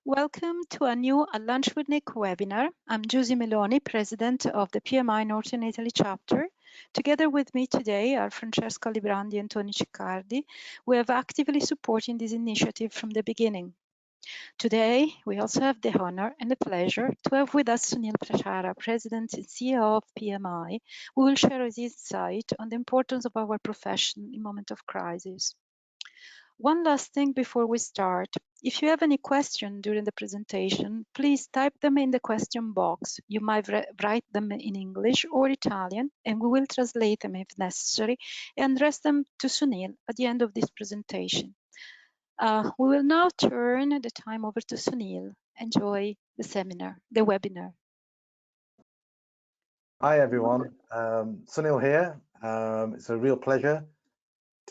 Welcome to a new A Lunch with NIC webinar. I'm Giusy Meloni, President of the PMI Northern Italy chapter. Together with me today are Francesca Librandi and Tony Ciccardi, who have actively supporting this initiative from the beginning. Today, we also have the honor and the pleasure to have with us Sunil Prashara, President and CEO of PMI, who will share his insight on the importance of our profession in moment of crisis. One last thing before we start. If you have any question during the presentation, please type them in the question box. You might write them in English or Italian, and we will translate them if necessary and address them to Sunil at the end of this presentation. We will now turn the time over to Sunil. Enjoy the webinar. Hi everyone, Sunil here. It's a real pleasure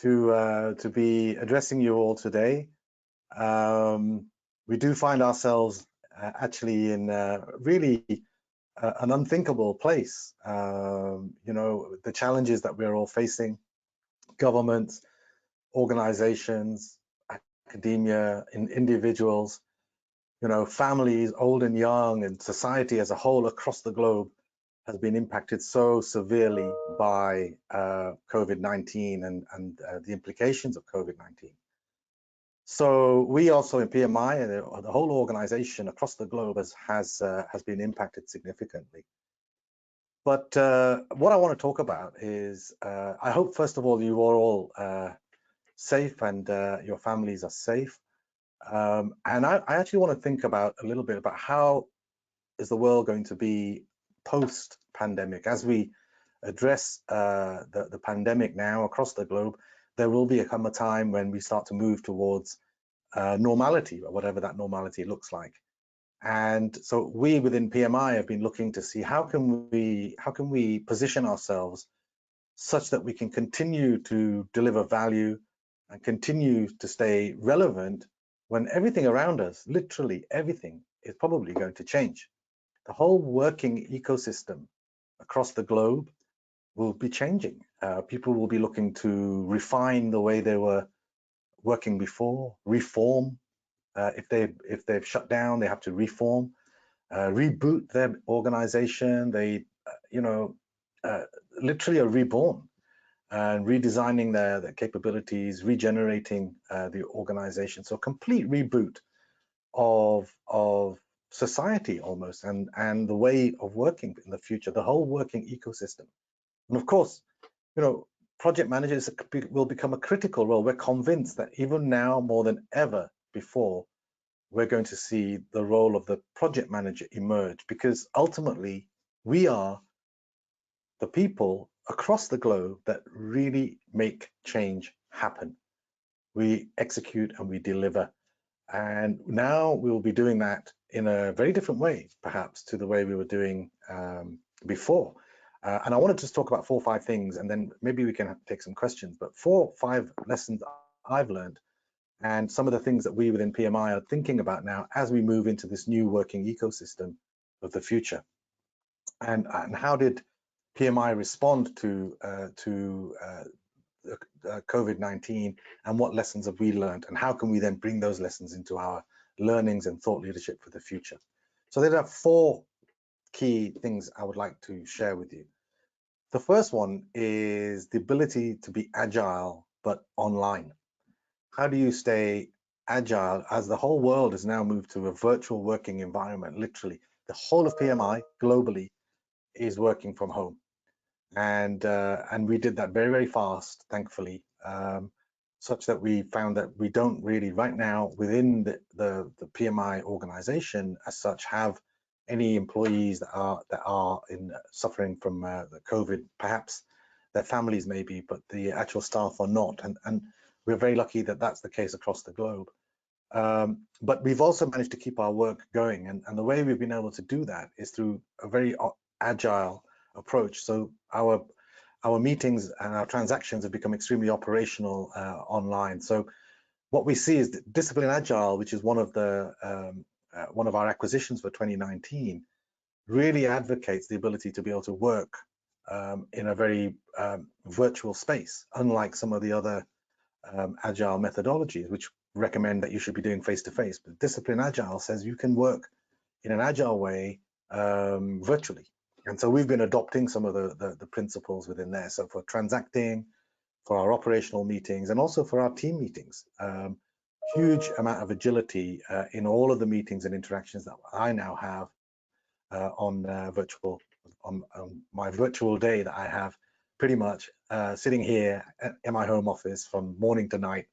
to be addressing you all today. We do find ourselves actually in really an unthinkable place. You know, the challenges that we're all facing, governments, organizations, academia, individuals, you know, families, old and young, and society as a whole across the globe has been impacted so severely by COVID-19 and the implications of COVID-19. So we also in PMI and the whole organization across the globe has been impacted significantly. But what I want to talk about is I hope first of all you are all safe and your families are safe. And I actually want to think about a little bit about how is the world going to be post-pandemic. As we address the pandemic now across the globe, there will come a time when we start to move towards normality, or whatever that normality looks like. And so we within PMI have been looking to see how can we position ourselves such that we can continue to deliver value and continue to stay relevant when everything around us, literally everything, is probably going to change. The whole working ecosystem across the globe will be changing. People will be looking to refine the way they were working before, reform. If they've shut down, they have to reform, reboot their organization. They, literally are reborn and redesigning their capabilities, regenerating the organization. So complete reboot of society almost, and the way of working in the future, the whole working ecosystem. And of course, you know, project managers will become a critical role. We're convinced that even now more than ever before, we're going to see the role of the project manager emerge, because ultimately we are the people across the globe that really make change happen. We execute and we deliver. And now we will be doing that in a very different way, perhaps, to the way we were doing before. And I want to just talk about 4 or 5 things, and then maybe we can take some questions. But 4 or 5 lessons I've learned, and some of the things that we within PMI are thinking about now as we move into this new working ecosystem of the future. And how did PMI respond to COVID-19, and what lessons have we learned, and how can we then bring those lessons into our learnings and thought leadership for the future? So there are 4 key things I would like to share with you. The first one is the ability to be agile but online. How do you stay agile as the whole world has now moved to a virtual working environment? Literally the whole of PMI globally is working from home. And we did that very, very fast, thankfully, such that we found that we don't really right now within the PMI organization as such have any employees that are suffering from the COVID. Perhaps their families maybe, but the actual staff are not. And we're very lucky that that's the case across the globe. But we've also managed to keep our work going. And the way we've been able to do that is through a very agile approach. So our meetings and our transactions have become extremely operational online. So what we see is Discipline Agile, which is one of our acquisitions for 2019, really advocates the ability to be able to work in a very virtual space, unlike some of the other agile methodologies, which recommend that you should be doing face-to-face. But Discipline Agile says you can work in an agile way virtually. And so we've been adopting some of the principles within there. So for transacting, for our operational meetings, and also for our team meetings, huge amount of agility in all of the meetings and interactions that I now have on my virtual day that I have, pretty much sitting here in my home office from morning to night,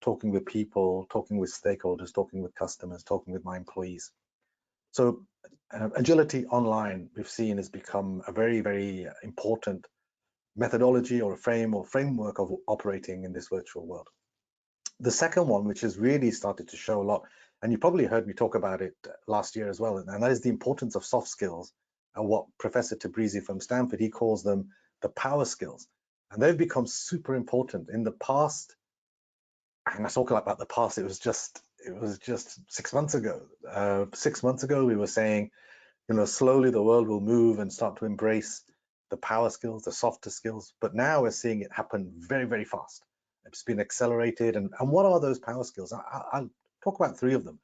talking with people, talking with stakeholders, talking with customers, talking with my employees. So agility online, we've seen, has become a very, very important methodology or a framework of operating in this virtual world. The second one, which has really started to show a lot, and you probably heard me talk about it last year as well, and that is the importance of soft skills, and what Professor Tabrizi from Stanford, he calls them the power skills. And they've become super important. In the past, and I talk about the past, it was just 6 months ago. 6 months ago, we were saying, slowly the world will move and start to embrace the power skills, the softer skills. But now we're seeing it happen very, very fast. It's been accelerated. And what are those power skills? I'll talk about 3 of them.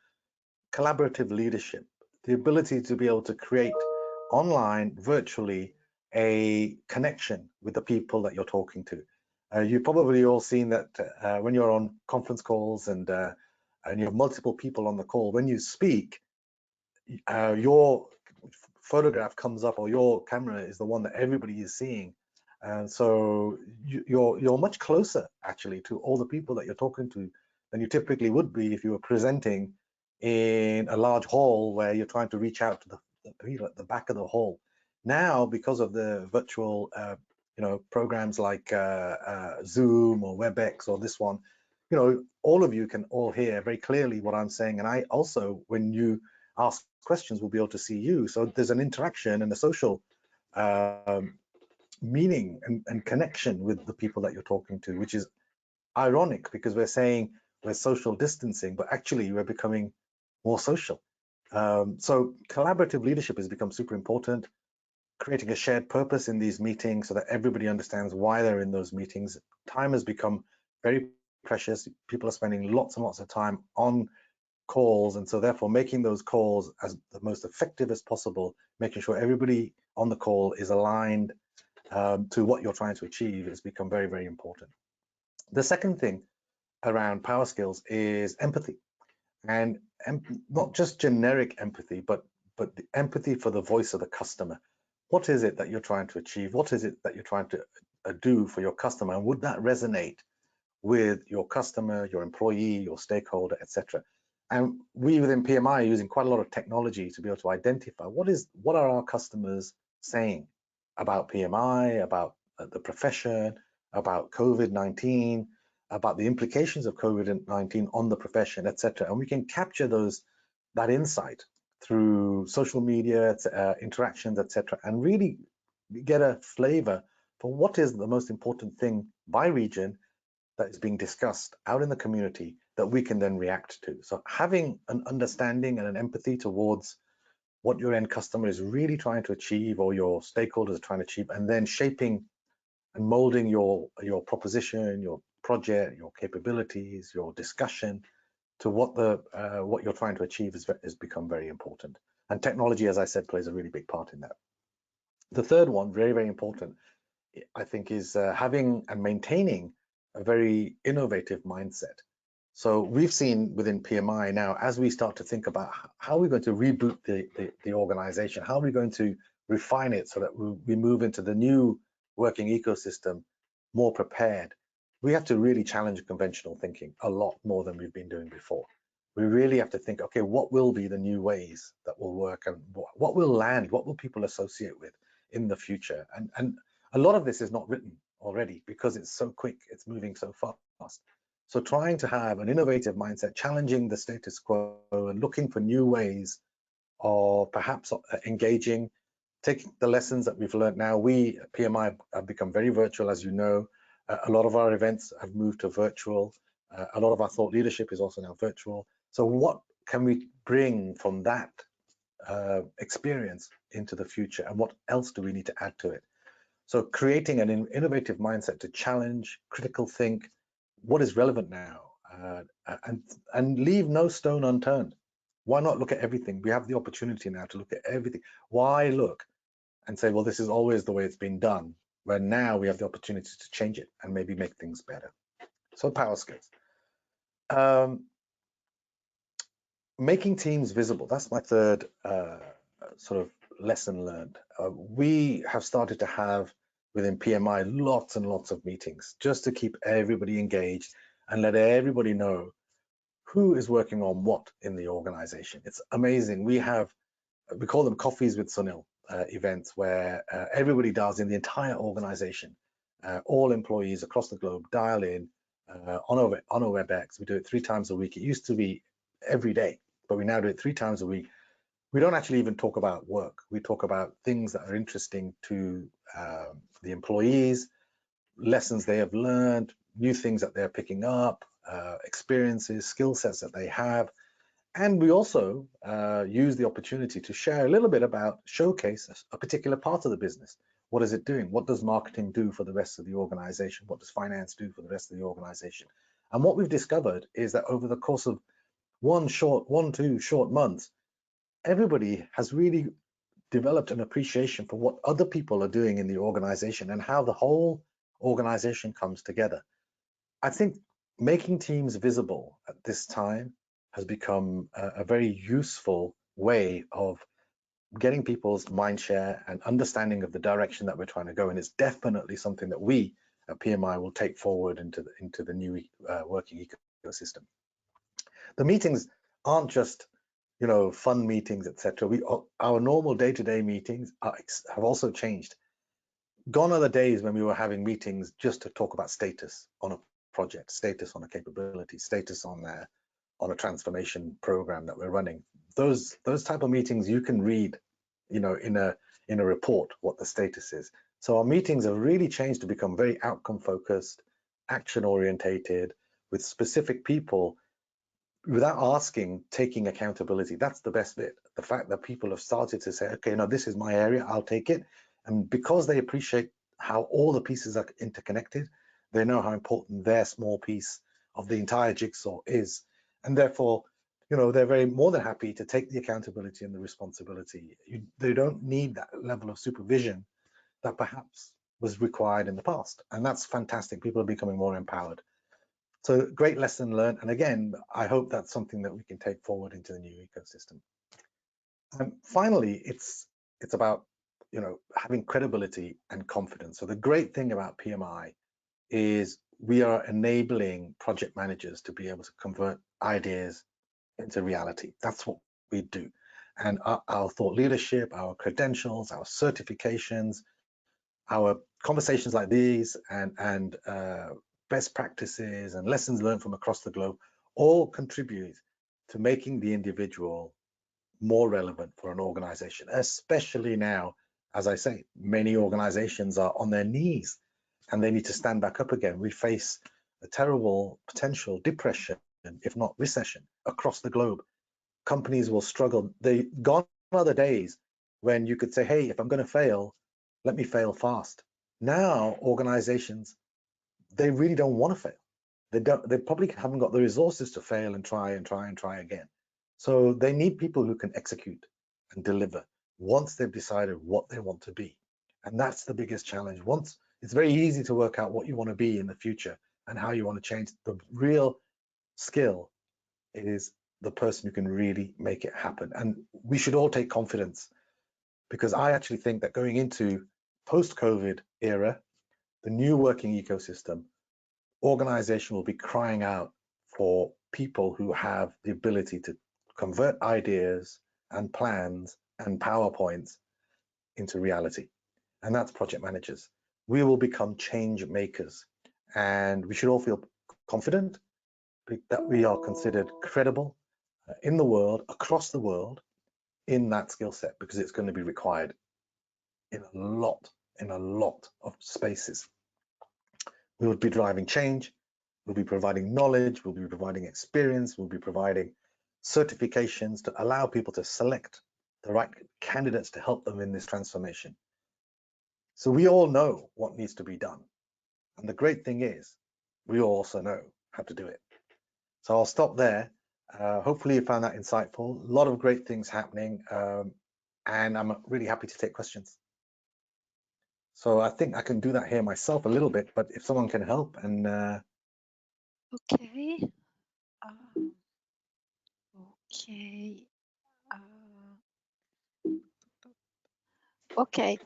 Collaborative leadership, the ability to be able to create online, virtually, a connection with the people that you're talking to. You've probably all seen that when you're on conference calls and you have multiple people on the call, when you speak, your photograph comes up, or your camera is the one that everybody is seeing. And so you're much closer actually to all the people that you're talking to than you typically would be if you were presenting in a large hall where you're trying to reach out to the people at the back of the hall. Now, because of the virtual programs like Zoom or WebEx or this one, all of you can all hear very clearly what I'm saying. And I also, when you ask questions, will be able to see you. So there's an interaction and a social meaning and connection with the people that you're talking to, which is ironic because we're saying we're social distancing, but actually we're becoming more social. So collaborative leadership has become super important, creating a shared purpose in these meetings so that everybody understands why they're in those meetings. Time has become very precious. People are spending lots and lots of time on calls, and so therefore making those calls as the most effective as possible, making sure everybody on the call is aligned to what you're trying to achieve, has become very, very important. The second thing around power skills is empathy, and not just generic empathy, but the empathy for the voice of the customer. What is it that you're trying to achieve? What is it that you're trying to do for your customer? And would that resonate with your customer, your employee, your stakeholder, etc.? And we within PMI are using quite a lot of technology to be able to identify what are our customers saying about PMI, about the profession, about COVID-19, about the implications of COVID-19 on the profession, etc. And we can capture that insight through social media interactions, etc., and really get a flavor for what is the most important thing by region that is being discussed out in the community that we can then react to. So having an understanding and an empathy towards what your end customer is really trying to achieve, or your stakeholders are trying to achieve, and then shaping and molding your proposition, your project, your capabilities, your discussion to what you're trying to achieve has become very important. And technology, as I said, plays a really big part in that. The third one, very, very important, I think, is having and maintaining a very innovative mindset. So we've seen within PMI now, as we start to think about how we're going to reboot the organization, how are we going to refine it so that we move into the new working ecosystem more prepared, we have to really challenge conventional thinking a lot more than we've been doing before. We really have to think, okay, what will be the new ways that will work, and what will land, what will people associate with in the future? And a lot of this is not written already because it's so quick, it's moving so fast. So trying to have an innovative mindset, challenging the status quo and looking for new ways of perhaps engaging, taking the lessons that we've learned now. We at PMI have become very virtual, as you know. A lot of our events have moved to virtual. A lot of our thought leadership is also now virtual. So what can we bring from that experience into the future, and what else do we need to add to it? So creating an innovative mindset to challenge, critical think, what is relevant now? and leave no stone unturned. Why not look at everything? We have the opportunity now to look at everything. Why look and say, well, this is always the way it's been done, when now we have the opportunity to change it and maybe make things better. So power skills. Making teams visible, that's my third sort of lesson learned. We have started to have within PMI lots and lots of meetings just to keep everybody engaged and let everybody know who is working on what in the organization. It's amazing. We call them coffees with Sunil events, where everybody does in the entire organization. All employees across the globe dial in on a WebEx. We do it 3 times a week. It used to be every day, but we now do it 3 times a week. We don't actually even talk about work. We talk about things that are interesting to the employees, lessons they have learned, new things that they're picking up, experiences, skill sets that they have. And we also use the opportunity to share a little bit about, showcase a particular part of the business. What is it doing? What does marketing do for the rest of the organization? What does finance do for the rest of the organization? And what we've discovered is that over the course of 2 short months, everybody has really developed an appreciation for what other people are doing in the organization and how the whole organization comes together. I think making teams visible at this time has become a very useful way of getting people's mind share and understanding of the direction that we're trying to go. And it's definitely something that we at PMI will take forward into the new working ecosystem. The meetings aren't just, you know, fun meetings, etc. Our normal day-to-day meetings have also changed. Gone are the days when we were having meetings just to talk about status on a project, status on a capability, status on a transformation program that we're running. Those type of meetings you can read, you know, in a report what the status is. So our meetings have really changed to become very outcome focused, action orientated, with specific people, without asking, taking accountability. That's the best bit. The fact that people have started to say, okay, no, this is my area, I'll take it. And because they appreciate how all the pieces are interconnected, they know how important their small piece of the entire jigsaw is. And therefore, you know, they're more than happy to take the accountability and the responsibility. They don't need that level of supervision that perhaps was required in the past. And that's fantastic. People are becoming more empowered. So great lesson learned. And again, I hope that's something that we can take forward into the new ecosystem. And finally, it's about, you know, having credibility and confidence. So the great thing about PMI is we are enabling project managers to be able to convert ideas into reality. That's what we do. And our thought leadership, our credentials, our certifications, our conversations like these, and best practices and lessons learned from across the globe all contribute to making the individual more relevant for an organization, especially now, as I say, many organizations are on their knees and they need to stand back up again. We face a terrible potential depression, if not recession, across the globe. Companies will struggle. Gone are the days when you could say, hey, if I'm going to fail, let me fail fast. Now, organizations, they really don't want to fail. They probably haven't got the resources to fail and try again. So they need people who can execute and deliver once they've decided what they want to be. And that's the biggest challenge. Once it's very easy to work out what you want to be in the future and how you want to change. The real skill is the person who can really make it happen. And we should all take confidence, because I actually think that going into post-COVID era, the new working ecosystem, organization will be crying out for people who have the ability to convert ideas and plans and PowerPoints into reality. And that's project managers. We will become change makers, and we should all feel confident that we are considered credible in the world, across the world, in that skill set, because it's going to be required in a lot of spaces. We will be driving change, we'll be providing knowledge, we'll be providing experience, we'll be providing certifications to allow people to select the right candidates to help them in this transformation. So we all know what needs to be done. And the great thing is, we also know how to do it. So I'll stop there. Hopefully you found that insightful. A lot of great things happening, and I'm really happy to take questions. So I think I can do that here myself a little bit, but if someone can help and Okay. Okay. Okay.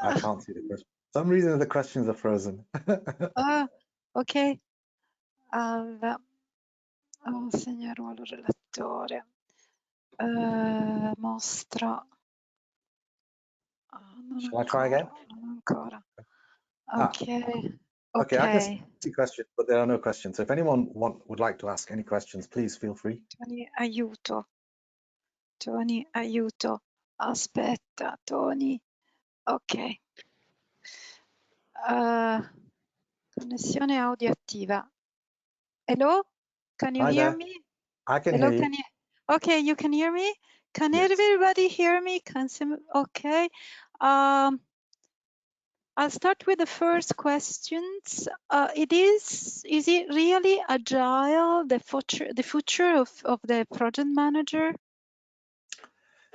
I can't see the question. For some reason the questions are frozen. Ok. Segna ruolo relatore. Mostra. Non Shall I try again? Non ancora. Okay, Ok. I can see questions, but there are no questions. So if anyone would like to ask any questions, please feel free. Tony, aiuto. Tony, aiuto. Aspetta, Tony. Ok. Connessione audio attiva. Hello? Can you Hi hear there. me? I can Hello, hear you. Okay, you can hear me? Can Yes. everybody hear me? Okay. I'll start with the first questions. Is it really agile, the future of the project manager?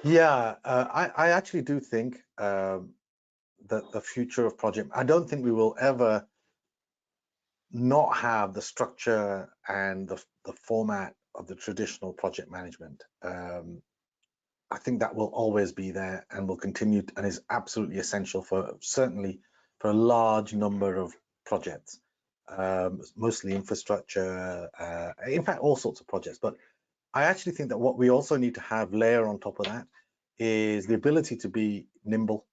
Yeah, I actually do think that the future of project, I don't think we will ever not have the structure and the format of the traditional project management. I think that will always be there and will continue and is absolutely essential for certainly for a large number of projects, mostly infrastructure, in fact, all sorts of projects. But I actually think that what we also need to have layer on top of that is the ability to be nimble,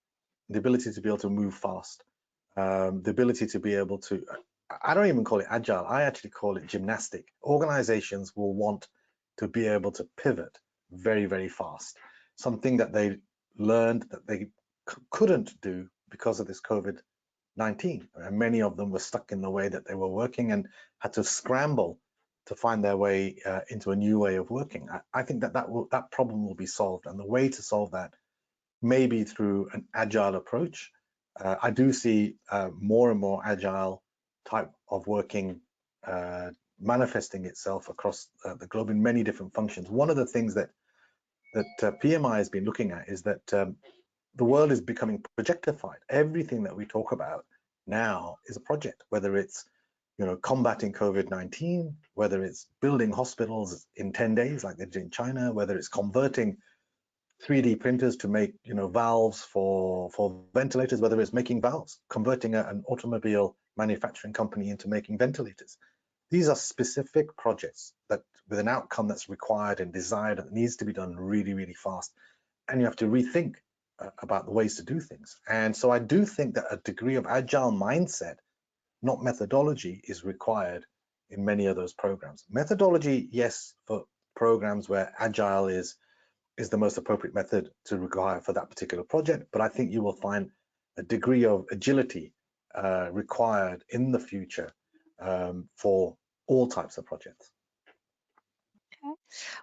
the ability to be able to move fast, the ability to be able to, I don't even call it agile, I actually call it gymnastic. Organizations will want to be able to pivot very, very fast. Something that they learned that they couldn't do because of this COVID-19. And many of them were stuck in the way that they were working and had to scramble to find their way into a new way of working. I think that problem will be solved, and the way to solve that may be through an agile approach. I do see more and more agile type of working manifesting itself across the globe in many different functions. One of the things that PMI has been looking at is that the world is becoming projectified. Everything that we talk about now is a project, whether it's combating COVID-19, whether it's building hospitals in 10 days like they did in China, whether it's converting 3D printers to make valves for ventilators, whether it's making valves, converting an automobile manufacturing company into making ventilators. These are specific projects that with an outcome that's required and desired and needs to be done really, really fast. And you have to rethink about the ways to do things. And so I do think that a degree of agile mindset, not methodology, is required in many of those programs. Methodology, yes, for programs where agile is the most appropriate method to require for that particular project, but I think you will find a degree of agility required in the future for all types of projects. Okay.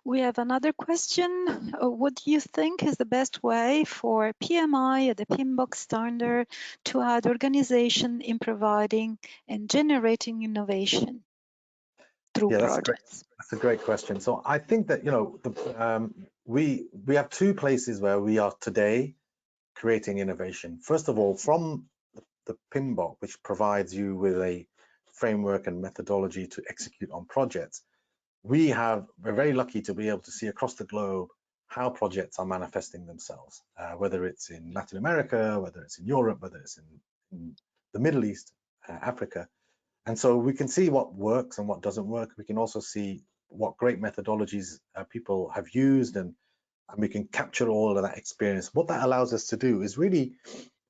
We have another question. What do you think is the best way for PMI, the PMBOK standard, to aid organization in providing and generating innovation through projects? That's a great question. So I think that we have two places where we are today creating innovation. First of all, from the PMBOK, which provides you with a framework and methodology to execute on projects, we're very lucky to be able to see across the globe how projects are manifesting themselves, whether it's in Latin America, whether it's in Europe, whether it's in the Middle East, Africa. And so we can see what works and what doesn't work. We can also see what great methodologies people have used, and we can capture all of that experience. What that allows us to do is really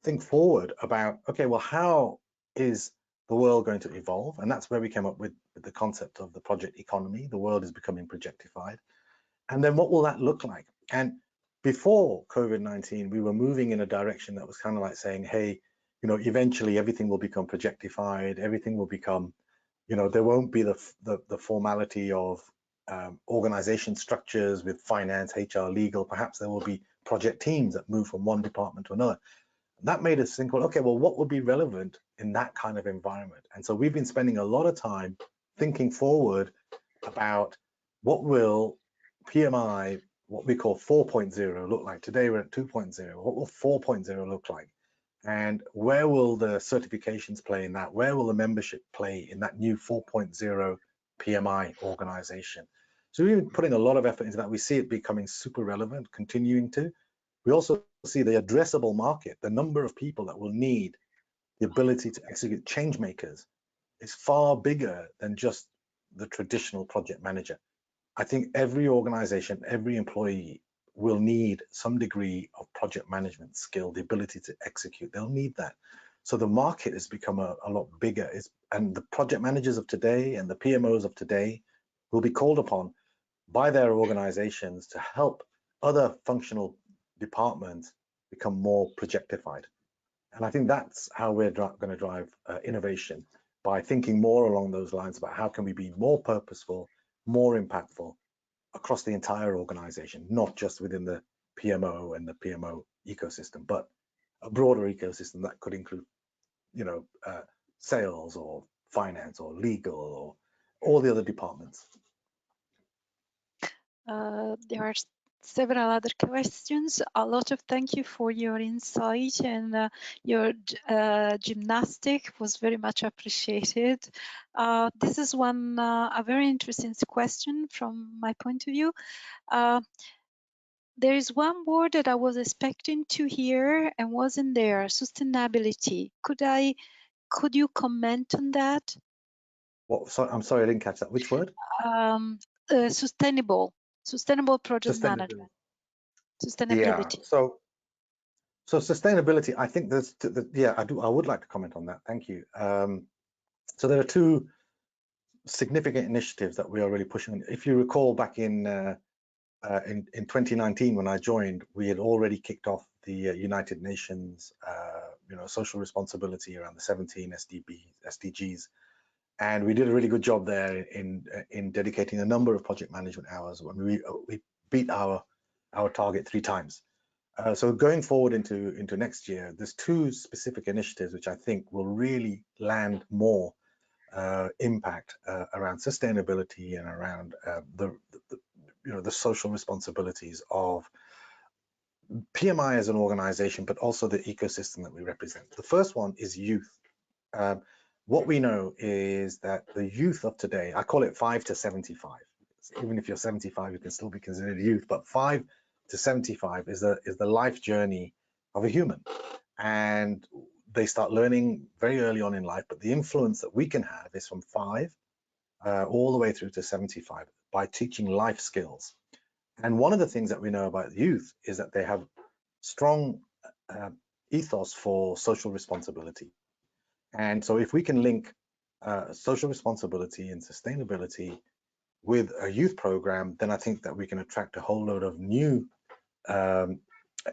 think forward about, okay, well, how is the world going to evolve? And that's where we came up with the concept of the project economy. The world is becoming projectified. And then what will that look like? And before COVID-19, we were moving in a direction that was kind of like saying, hey, eventually everything will become projectified, everything will become, there won't be the formality of organization structures with finance, HR, legal. Perhaps there will be project teams that move from one department to another. That made us think, well, okay, well, what would be relevant in that kind of environment? And so we've been spending a lot of time thinking forward about what will PMI, what we call 4.0 look like. Today we're at 2.0. What will 4.0 look like? And where will the certifications play in that? Where will the membership play in that new 4.0 PMI organization? So we've been putting a lot of effort into that. We see it becoming super relevant, continuing to. We also see the addressable market, the number of people that will need the ability to execute change makers is far bigger than just the traditional project manager. I think every organization, every employee will need some degree of project management skill, the ability to execute. They'll need that. So the market has become a lot bigger, and the project managers of today and the PMOs of today will be called upon by their organizations to help other functional departments become more projectified. And I think that's how we're going to drive innovation, by thinking more along those lines about how can we be more purposeful, more impactful across the entire organization, not just within the PMO and the PMO ecosystem, but a broader ecosystem that could include, you know, sales or finance or legal or all the other departments. There are several other questions. A lot of thank you for your insight, and your gymnastic was very much appreciated. This is one, a very interesting question from my point of view. There is one word that I was expecting to hear and wasn't there: sustainability. Could you comment on that? What? Sorry, I'm sorry, I didn't catch that. Which word? Sustainable project management. Sustainability. Yeah. So sustainability, I think there's, yeah, I would like to comment on that. Thank you. So there are two significant initiatives that we are really pushing. If you recall, back in 2019 when I joined, we had already kicked off the United Nations, social responsibility around the 17 SDGs, and we did a really good job there in dedicating a number of project management hours. When we beat our target 3 times. So going forward into next year, there's 2 specific initiatives which I think will really land more impact around sustainability and around the social responsibilities of PMI as an organization, but also the ecosystem that we represent. The first one is youth. What we know is that the youth of today, I call it 5 to 75. Even if you're 75, you can still be considered youth, but 5 to 75 is the life journey of a human, and they start learning very early on in life. But the influence that we can have is from 5 all the way through to 75 by teaching life skills. And one of the things that we know about youth is that they have strong ethos for social responsibility. And so if we can link social responsibility and sustainability with a youth program, then I think that we can attract a whole load of new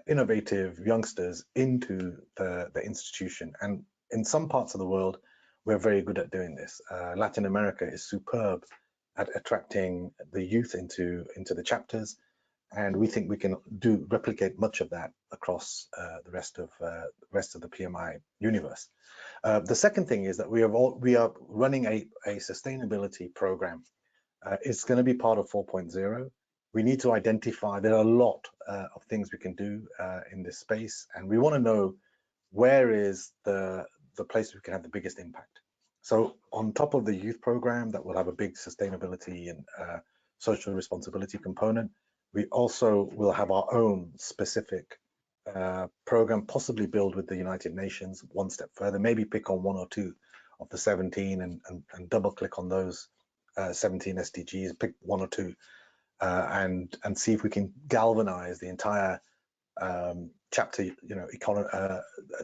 innovative youngsters into the institution. And in some parts of the world, we're very good at doing this. Latin America is superb at attracting the youth into the chapters, and we think we can replicate much of that across the rest of the PMI universe. The second thing is that we are running a sustainability program. It's going to be part of 4.0. We need to identify, there are a lot of things we can do in this space, and we want to know where is the place we can have the biggest impact. So on top of the youth program that will have a big sustainability and social responsibility component, we also will have our own specific program, possibly build with the United Nations one step further, maybe pick on 1 or 2 of the 17 and double click on those 17 SDGs, pick 1 or 2 and see if we can galvanize the entire chapter,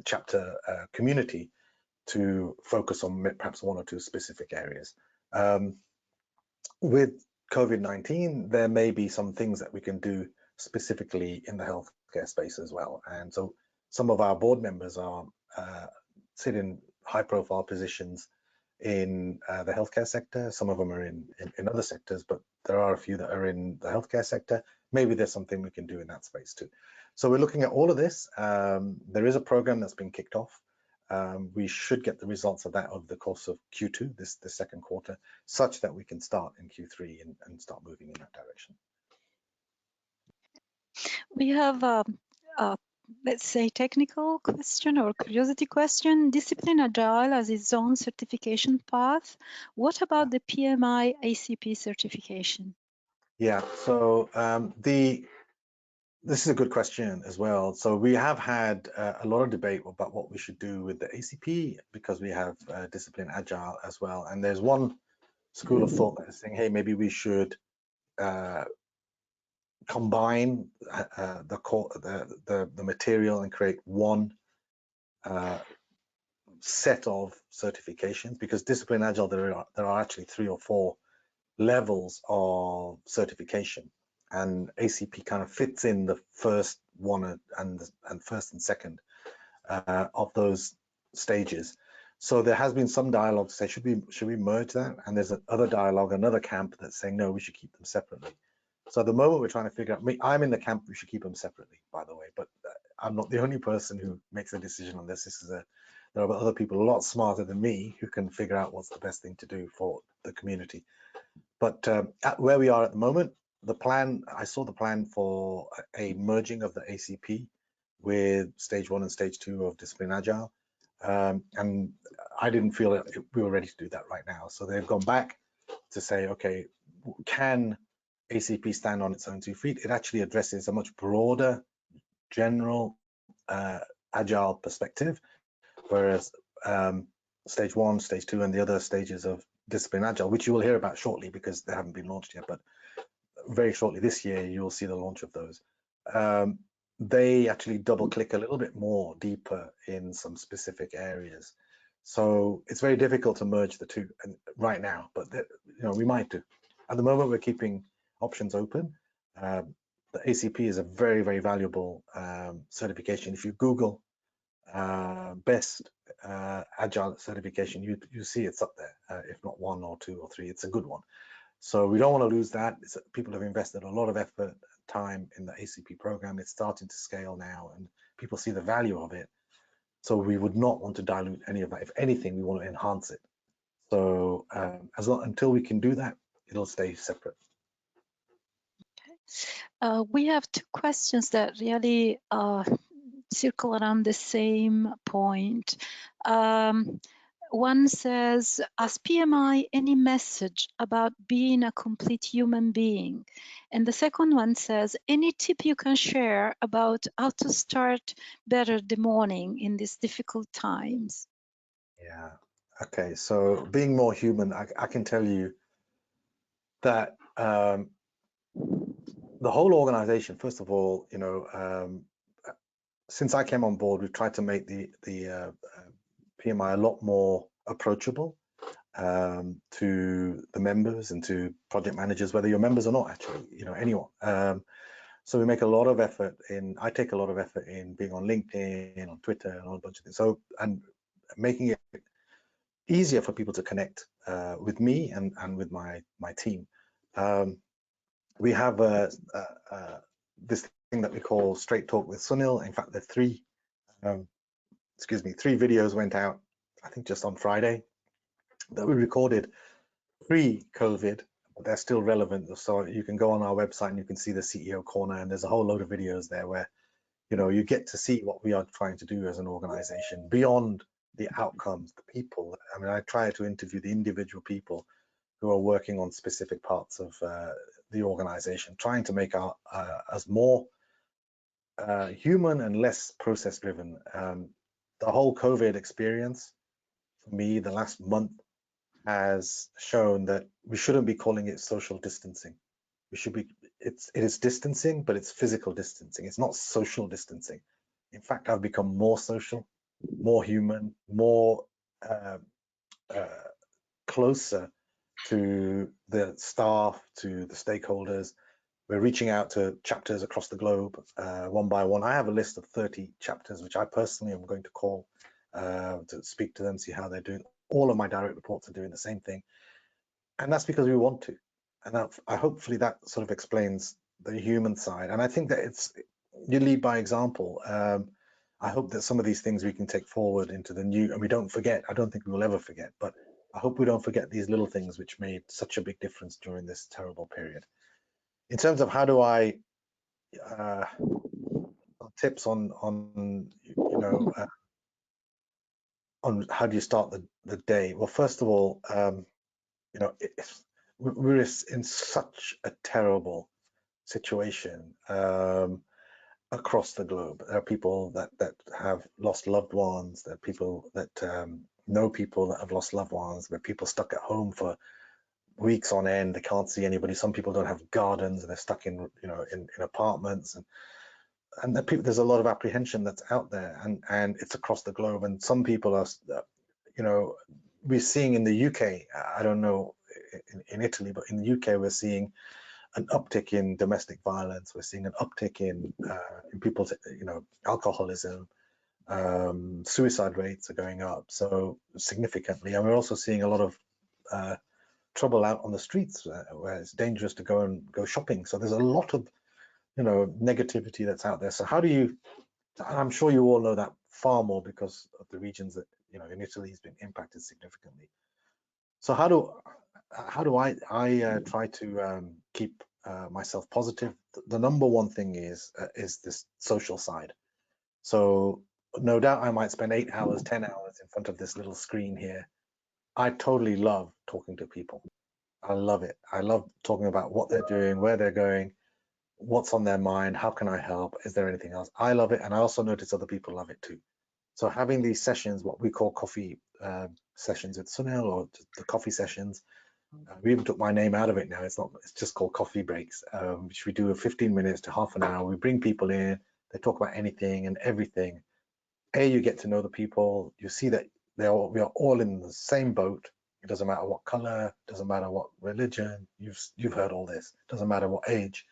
chapter community to focus on perhaps 1 or 2 specific areas. With COVID-19, there may be some things that we can do specifically in the healthcare space as well. And so some of our board members sit in high-profile positions in the healthcare sector. Some of them are in other sectors, but there are a few that are in the healthcare sector. Maybe there's something we can do in that space too. So we're looking at all of this. There is a program that's been kicked off. we should get the results of that over the course of Q2, the second quarter, such that we can start in Q3 and start moving in that direction. We have let's say technical question or curiosity question. Discipline Agile has its own certification path. What about the PMI ACP certification? Yeah, so this is a good question as well. So we have had a lot of debate about what we should do with the ACP, because we have Discipline Agile as well. And there's one school of thought that is saying, hey, maybe we should combine the material and create one set of certifications, because Discipline Agile, there are actually 3 or 4 levels of certification, and ACP kind of fits in the first one and first and second of those stages. So there has been some dialogue to say, should we merge that? And there's another dialogue, another camp that's saying, no, we should keep them separately. So at the moment we're trying to figure out, I'm in the camp we should keep them separately, by the way, but I'm not the only person who makes a decision on this. There are other people a lot smarter than me who can figure out what's the best thing to do for the community. But at where we are at the moment, the plan, I saw the plan for a merging of the ACP with stage 1 and stage 2 of Discipline Agile. And I didn't feel that we were ready to do that right now. So they've gone back to say, okay, can ACP stand on its own 2 feet? It actually addresses a much broader, general Agile perspective, whereas stage 1, stage 2, and the other stages of Discipline Agile, which you will hear about shortly because they haven't been launched yet, but very shortly this year you will see the launch of those. They actually double click a little bit more deeper in some specific areas. So it's very difficult to merge the two right now, but we might do. At the moment, we're keeping options open. The ACP is a very, very valuable certification. If you Google best Agile certification, you see it's up there, if not 1 or 2 or 3. It's a good one. So we don't want to lose that. People have invested a lot of effort, time in the ACP program. It's starting to scale now, and people see the value of it. So we would not want to dilute any of that. If anything, we want to enhance it. So until we can do that, it'll stay separate. Okay. We have 2 questions that really circle around the same point. One says, has PMI any message about being a complete human being? And the second one says, any tip you can share about how to start better the morning in these difficult times? Yeah, okay, so being more human, I can tell you that the whole organization, first of all, since I came on board, we've tried to make the PMI a lot more approachable to the members and to project managers, whether you're members or not, actually, anyone. So we make a lot of effort I take a lot of effort in being on LinkedIn, on Twitter, and a bunch of things. So, and making it easier for people to connect with me and with my team. We have this thing that we call Straight Talk with Sunil. In fact, the 3 videos went out, I think just on Friday, that we recorded pre-COVID, but they're still relevant. So you can go on our website and you can see the CEO corner, and there's a whole load of videos there where you get to see what we are trying to do as an organization beyond the outcomes, the people. I mean, I try to interview the individual people who are working on specific parts of the organization, trying to make us more human and less process driven. The whole COVID experience for me, the last month, has shown that we shouldn't be calling it social distancing. It is distancing, but it's physical distancing. It's not social distancing. In fact, I've become more social, more human, more closer to the staff, to the stakeholders. We're reaching out to chapters across the globe, one by one. I have a list of 30 chapters, which I personally am going to call to speak to them, see how they're doing. All of my direct reports are doing the same thing. And that's because we want to. And hopefully that sort of explains the human side. And I think that you lead by example. I hope that some of these things we can take forward into the new, and we don't forget. I don't think we will ever forget, but I hope we don't forget these little things which made such a big difference during this terrible period. In terms of how do I tips on on how do you start the day? Well, first of all, we're in such a terrible situation across the globe. There are people that have lost loved ones. There are people that know people that have lost loved ones. There are people stuck at home for weeks on end. They can't see anybody. Some people don't have gardens and they're stuck in in apartments, and there's a lot of apprehension that's out there, and it's across the globe. And some people are, we're seeing in the UK, I don't know in Italy, but in the UK we're seeing an uptick in domestic violence. We're seeing an uptick in people's, alcoholism. Suicide rates are going up so significantly, and we're also seeing a lot of trouble out on the streets where it's dangerous to go shopping. So there's a lot of negativity that's out there. So how do you, and I'm sure you all know that far more because of the regions that in Italy has been impacted significantly. So how do I try to keep myself positive? The number one thing is this social side. So no doubt I might spend 8 hours, 10 hours in front of this little screen here. I totally love talking to people. I love it. I love talking about what they're doing, where they're going, what's on their mind, how can I help, is there anything else? I love it, and I also notice other people love it too. So having these sessions, what we call coffee sessions with Sunil, or the coffee sessions, we even took my name out of it now. It's just called coffee breaks, which we do 15 minutes to half an hour. We bring people in, they talk about anything and everything. You get to know the people. You see that we are all in the same boat. It doesn't matter what color, doesn't matter what religion. You've heard all this. It doesn't matter what age.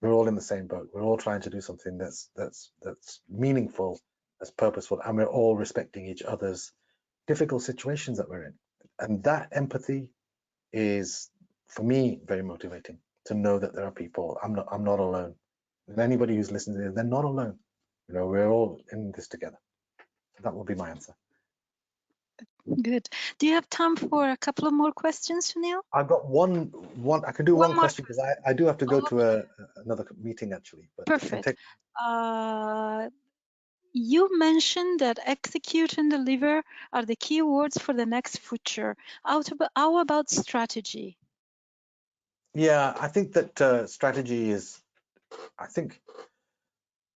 We're all in the same boat. We're all trying to do something that's meaningful, that's purposeful, and we're all respecting each other's difficult situations that we're in. And that empathy is, for me, very motivating to know that there are people. I'm not alone. And anybody who's listening to this, they're not alone. We're all in this together. That will be my answer. Good. Do you have time for a couple of more questions, Sunil? I've got one. I can do one question because I do have to go to another meeting actually. But perfect. You mentioned that execute and deliver are the key words for the next future. How about strategy? Yeah, I think that strategy is, I think,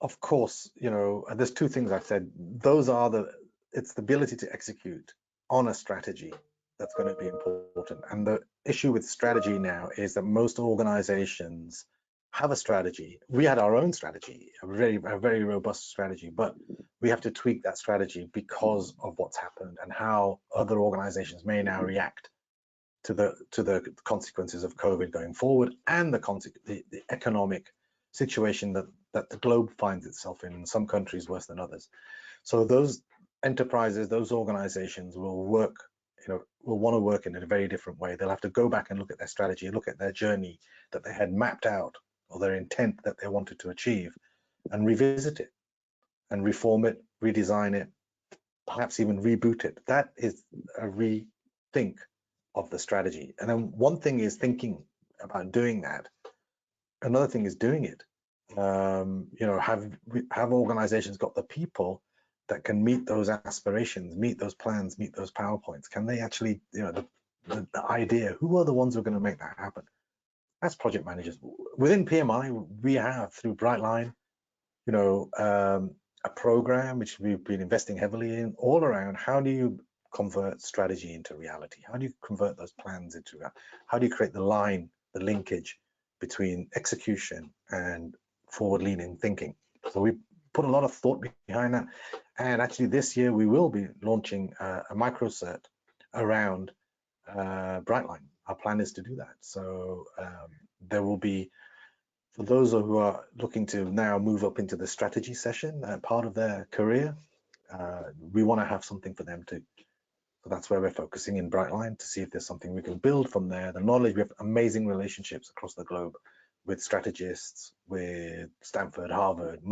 of course, there's two things I've said. Those are it's the ability to execute on a strategy that's going to be important. And the issue with strategy now is that most organizations have a strategy. We had our own strategy, a very robust strategy, but we have to tweak that strategy because of what's happened and how other organizations may now react to the consequences of COVID going forward, and the economic situation that the globe finds itself in some countries worse than others. So those enterprises, those organizations will work, will want to work in a very different way. They'll have to go back and look at their strategy, look at their journey that they had mapped out, or their intent that they wanted to achieve, and revisit it and reform it, redesign it, perhaps even reboot it. That is a rethink of the strategy. And then one thing is thinking about doing that. Another thing is doing it. Have organizations got the people that can meet those aspirations, meet those plans, meet those PowerPoints? Can they actually, the idea, who are the ones who are going to make that happen? That's project managers. Within PMI, we have, through Brightline, a program which we've been investing heavily in, all around how do you convert strategy into reality? How do you convert those plans into reality? How do you create the line, the linkage between execution and forward-leaning thinking? So we put a lot of thought behind that. And actually this year we will be launching a microcert around Brightline. Our plan is to do that. So there will be, for those who are looking to now move up into the strategy session, part of their career, we want to have something for them too. So that's where we're focusing in Brightline, to see if there's something we can build from there. The knowledge, we have amazing relationships across the globe with strategists, with Stanford, Harvard,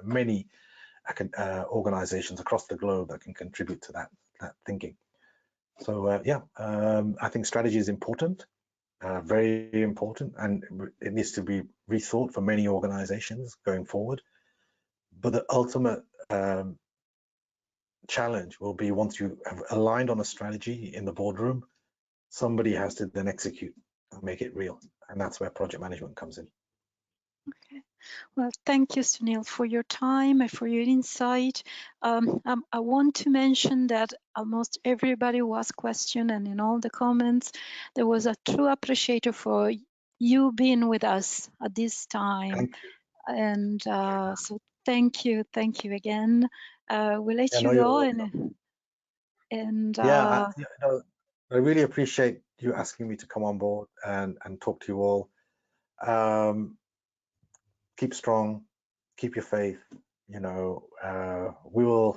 many organizations across the globe that can contribute to that thinking. So yeah, I think strategy is important, very important, and it needs to be rethought for many organizations going forward. But the ultimate challenge will be, once you have aligned on a strategy in the boardroom, somebody has to then execute and make it real, and that's where project management comes in. Okay. Well, thank you, Sunil, for your time and for your insight. I want to mention that almost everybody who asked questions, and in all the comments, there was a true appreciator for you being with us at this time. Thank you. And so thank you again. We'll let you go. Yeah, I really appreciate you asking me to come on board and talk to you all. Keep strong, keep your faith. You know, we're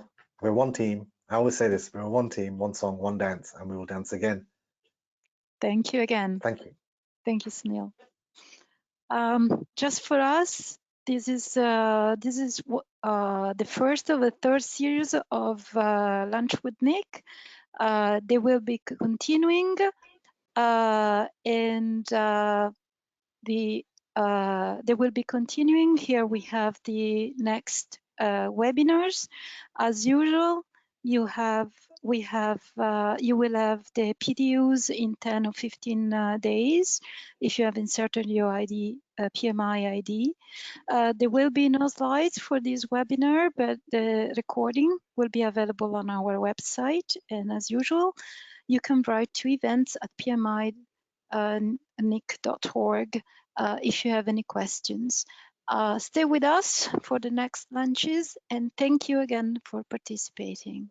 one team. I always say this: we're one team, one song, one dance, and we will dance again. Thank you again. Thank you. Thank you, Sunil. Just for us, this is the first of the third series of Lunch with NIC. They will be continuing, and they will be continuing. Here we have the next webinars. As usual, you will have the PDUs in 10 or 15 days if you have inserted your ID, PMI ID. There will be no slides for this webinar, but the recording will be available on our website. And as usual, you can write to events@pmi.nic.org if you have any questions. Stay with us for the next lunches, and thank you again for participating.